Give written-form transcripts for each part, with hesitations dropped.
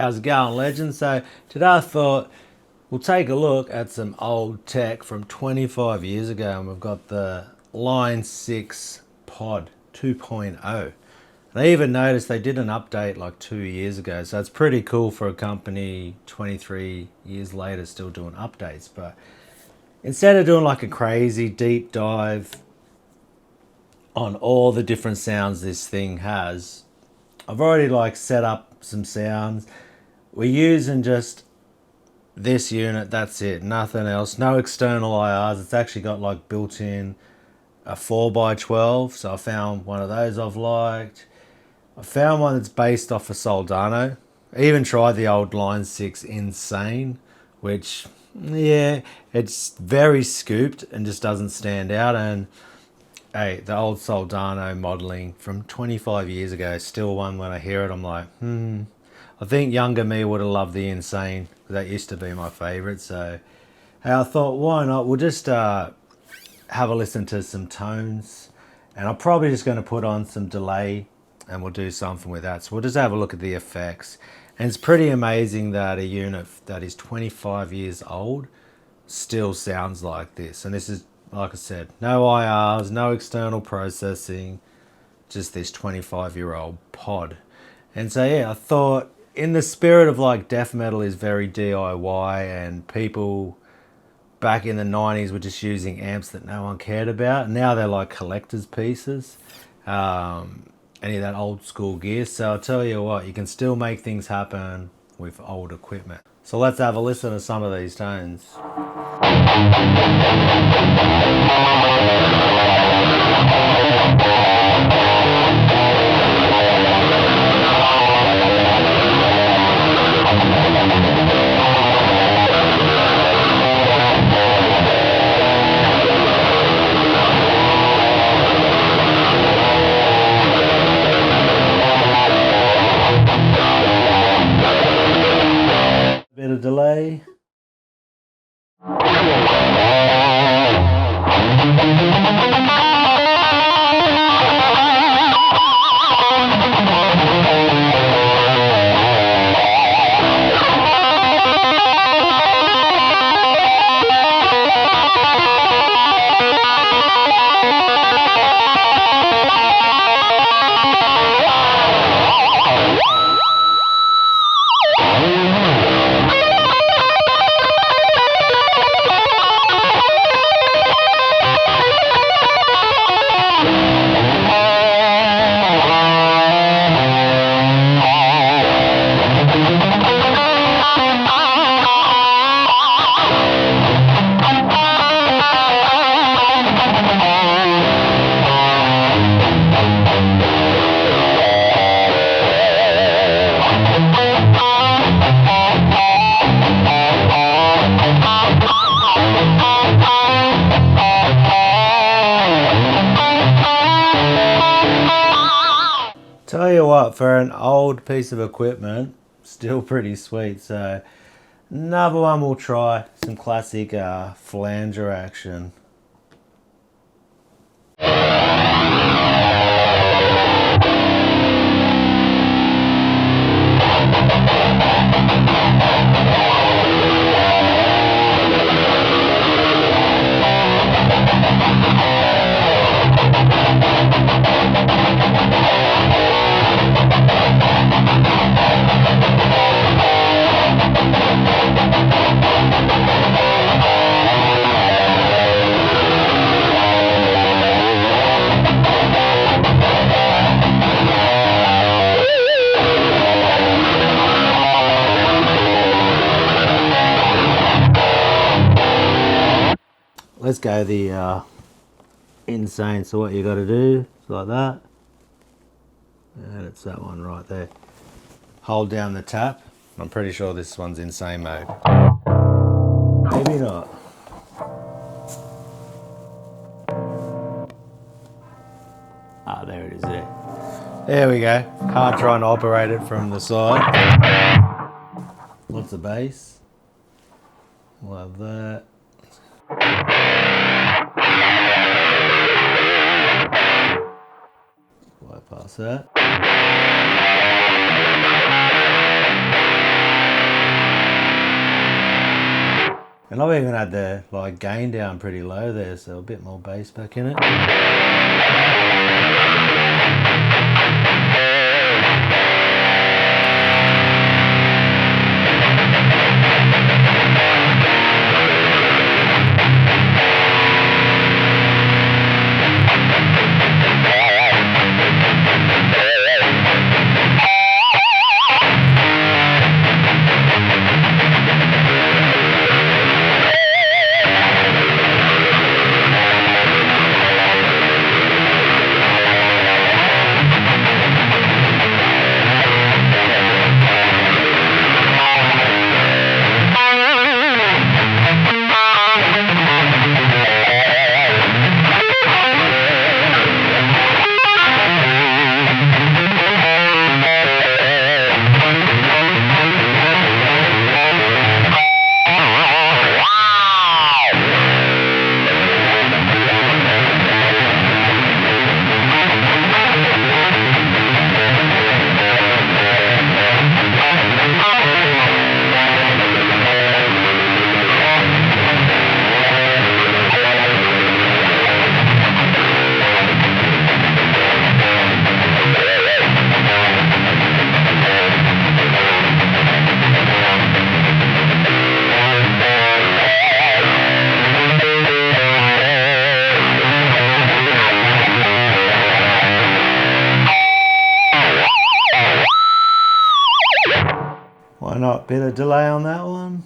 How's it going, legend? So today I thought we'll take a look at some old tech from 25 years ago, and we've got the Line 6 Pod 2.0. And I even noticed they did an update like 2 years ago, so it's pretty cool for a company 23 years later still doing updates. But instead of doing like a crazy deep dive on all the different sounds this thing has, I've already like set up some sounds. We're using just this unit, that's it, nothing else, no external IRs. It's actually got like built in a 4x12, so I found one of those I've liked. I found one that's based off a Soldano. I even tried the old Line 6 Insane, which, yeah, it's very scooped and just doesn't stand out. And hey, the old Soldano modelling from 25 years ago, still one when I hear it, I'm like, I think younger me would have loved the Insane. That used to be my favourite. So hey, I thought, why not? We'll just have a listen to some tones. And I'm probably just going to put on some delay and we'll do something with that. So we'll just have a look at the effects. And it's pretty amazing that a unit that is 25 years old still sounds like this. And this is, like I said, no IRs, no external processing, just this 25-year-old pod. And so yeah, I thought, in the spirit of like death metal is very DIY, and people back in the 90s were just using amps that no one cared about. Now they're like collector's pieces, any of that old school gear. So I'll tell you what, you can still make things happen with old equipment. So let's have a listen to some of these tones. Bit of delay. Tell you what, for an old piece of equipment, still pretty sweet. So another one we'll try, some classic flanger action. Let's go the Insane. So what you got to do is like that, and it's that one right there. Hold down the tap. I'm pretty sure this one's Insane mode. Maybe not. Ah, there it is there. There we go. Can't try and operate it from the side. Lots of bass. Love that. Bypass that. And I've even had the like gain down pretty low there, so a bit more bass back in it. Why not? Bit of delay on that one.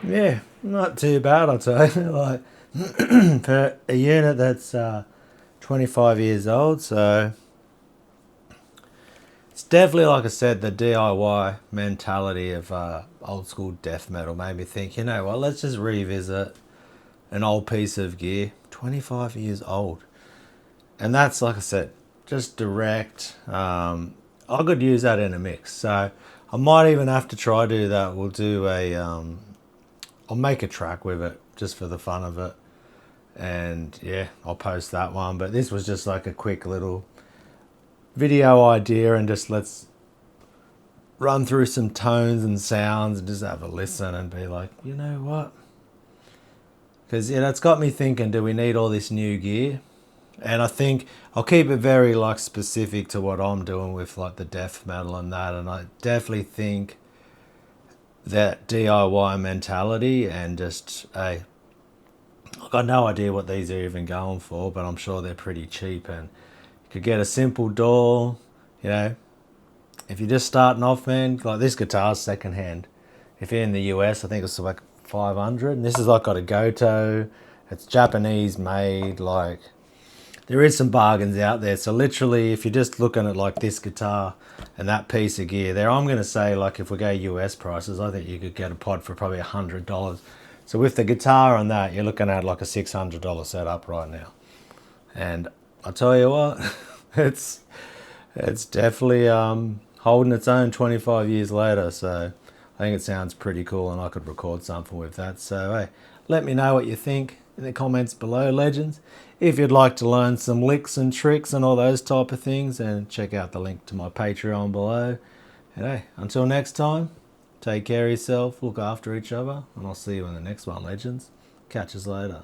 Yeah, not too bad, I'll tell you. Like for a unit that's 25 years old, so it's definitely, like I said, the DIY mentality of old school death metal made me think, you know what, let's just revisit an old piece of gear, 25 years old. And that's, like I said, just direct. I could use that in a mix, so I might even have to try to do that. We'll do I'll make a track with it just for the fun of it, and yeah, I'll post that one. But this was just like a quick little video idea, and just let's run through some tones and sounds and just have a listen and be like, you know what, because it's got me thinking, do we need all this new gear? And I think I'll keep it very like specific to what I'm doing with like the death metal and that. And I definitely think that DIY mentality, and just I've got no idea what these are even going for, but I'm sure they're pretty cheap, and you could get a simple door, if you're just starting off, man. Like this guitar's secondhand. If you're in the US, I think it's like 500, and this is like got a Goto. It's Japanese made. Like, there is some bargains out there. So literally, if you're just looking at like this guitar and that piece of gear there, I'm going to say, like, if we go US prices, I think you could get a pod for probably $100. So with the guitar on that, you're looking at like a $600 setup right now. And I'll tell you what, it's definitely holding its own 25 years later. So I think it sounds pretty cool, and I could record something with that. So hey, let me know what you think in the comments below, legends. If you'd like to learn some licks and tricks and all those type of things, then check out the link to my Patreon below. And hey, until next time, take care of yourself, look after each other, and I'll see you in the next one, legends. Catch us later.